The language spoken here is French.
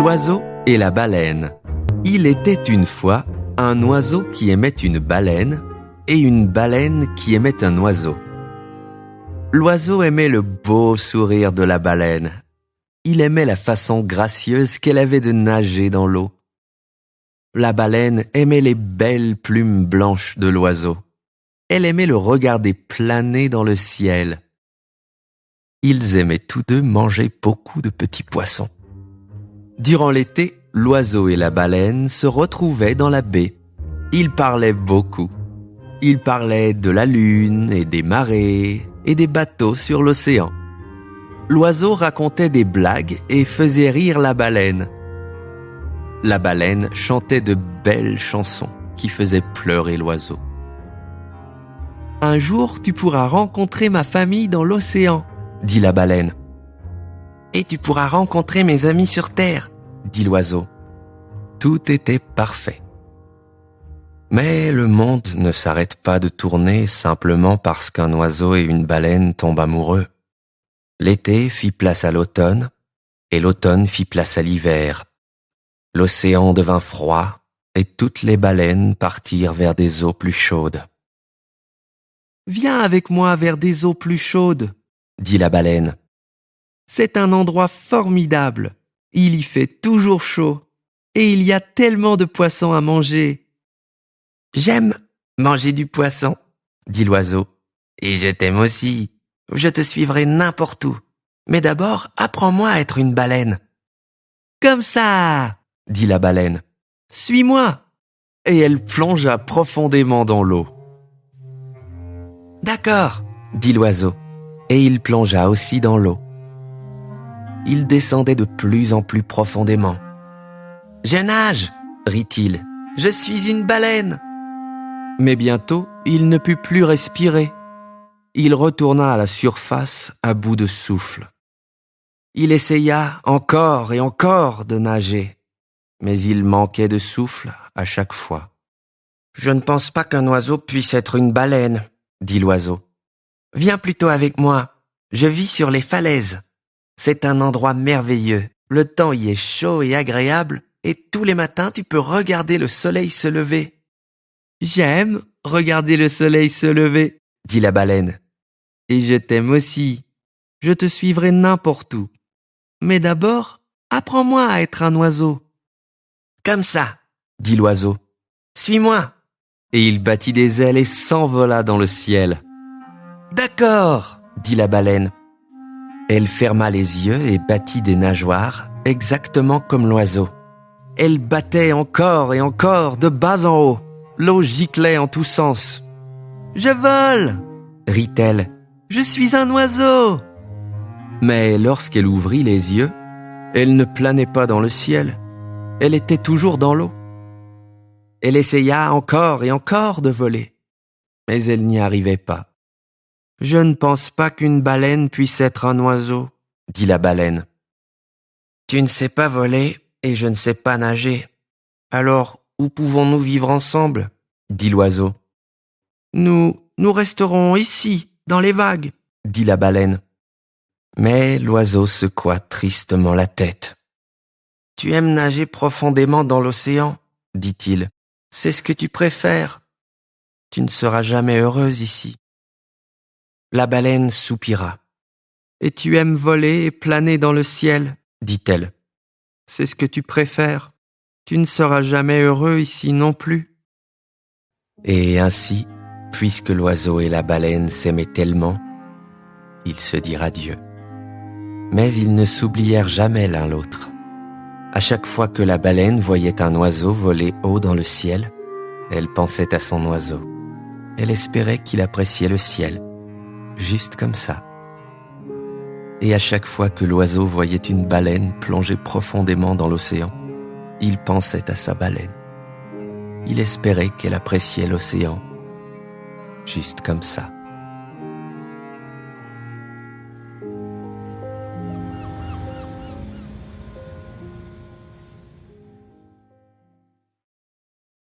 L'oiseau et la baleine. Il était une fois un oiseau qui aimait une baleine et une baleine qui aimait un oiseau. L'oiseau aimait le beau sourire de la baleine. Il aimait la façon gracieuse qu'elle avait de nager dans l'eau. La baleine aimait les belles plumes blanches de l'oiseau. Elle aimait le regarder planer dans le ciel. Ils aimaient tous deux manger beaucoup de petits poissons. Durant l'été, l'oiseau et la baleine se retrouvaient dans la baie. Ils parlaient beaucoup. Ils parlaient de la lune et des marées et des bateaux sur l'océan. L'oiseau racontait des blagues et faisait rire la baleine. La baleine chantait de belles chansons qui faisaient pleurer l'oiseau. « Un jour, tu pourras rencontrer ma famille dans l'océan, » dit la baleine. « Et tu pourras rencontrer mes amis sur terre, » dit l'oiseau. Tout était parfait. Mais le monde ne s'arrête pas de tourner simplement parce qu'un oiseau et une baleine tombent amoureux. L'été fit place à l'automne, et l'automne fit place à l'hiver. L'océan devint froid, et toutes les baleines partirent vers des eaux plus chaudes. « Viens avec moi vers des eaux plus chaudes, » dit la baleine. « C'est un endroit formidable. Il y fait toujours chaud, et il y a tellement de poissons à manger. »« J'aime manger du poisson, » dit l'oiseau. « Et je t'aime aussi. Je te suivrai n'importe où. Mais d'abord, apprends-moi à être une baleine. »« Comme ça !» dit la baleine. « Suis-moi !» Et elle plongea profondément dans l'eau. « D'accord !» dit l'oiseau, et il plongea aussi dans l'eau. Il descendait de plus en plus profondément. « Je nage !» rit-il. « Je suis une baleine !» Mais bientôt, il ne put plus respirer. Il retourna à la surface à bout de souffle. Il essaya encore et encore de nager, mais il manquait de souffle à chaque fois. « Je ne pense pas qu'un oiseau puisse être une baleine, » dit l'oiseau. « Viens plutôt avec moi, je vis sur les falaises. C'est un endroit merveilleux, le temps y est chaud et agréable, et tous les matins tu peux regarder le soleil se lever. »« J'aime regarder le soleil se lever, » dit la baleine. « Et je t'aime aussi. Je te suivrai n'importe où. Mais d'abord, apprends-moi à être un oiseau. »« Comme ça, » dit l'oiseau. « Suis-moi. » Et il battit des ailes et s'envola dans le ciel. « D'accord, » dit la baleine. Elle ferma les yeux et battit des nageoires, exactement comme l'oiseau. Elle battait encore et encore de bas en haut. L'eau giclait en tous sens. « Je vole !» rit-elle. « Je suis un oiseau !» Mais lorsqu'elle ouvrit les yeux, elle ne planait pas dans le ciel. Elle était toujours dans l'eau. Elle essaya encore et encore de voler, mais elle n'y arrivait pas. « Je ne pense pas qu'une baleine puisse être un oiseau, » dit la baleine. « Tu ne sais pas voler et je ne sais pas nager. Alors, où pouvons-nous vivre ensemble ?» dit l'oiseau. « Nous resterons ici, dans les vagues, » dit la baleine. Mais l'oiseau secoua tristement la tête. « Tu aimes nager profondément dans l'océan, » dit-il. « C'est ce que tu préfères. Tu ne seras jamais heureuse ici. » La baleine soupira. « Et tu aimes voler et planer dans le ciel, » dit-elle. « C'est ce que tu préfères. Tu ne seras jamais heureux ici non plus. » Et ainsi, puisque l'oiseau et la baleine s'aimaient tellement, ils se dirent adieu. Mais ils ne s'oublièrent jamais l'un l'autre. À chaque fois que la baleine voyait un oiseau voler haut dans le ciel, elle pensait à son oiseau. Elle espérait qu'il appréciait le ciel, juste comme ça. Et à chaque fois que l'oiseau voyait une baleine plonger profondément dans l'océan, il pensait à sa baleine. Il espérait qu'elle appréciait l'océan, juste comme ça.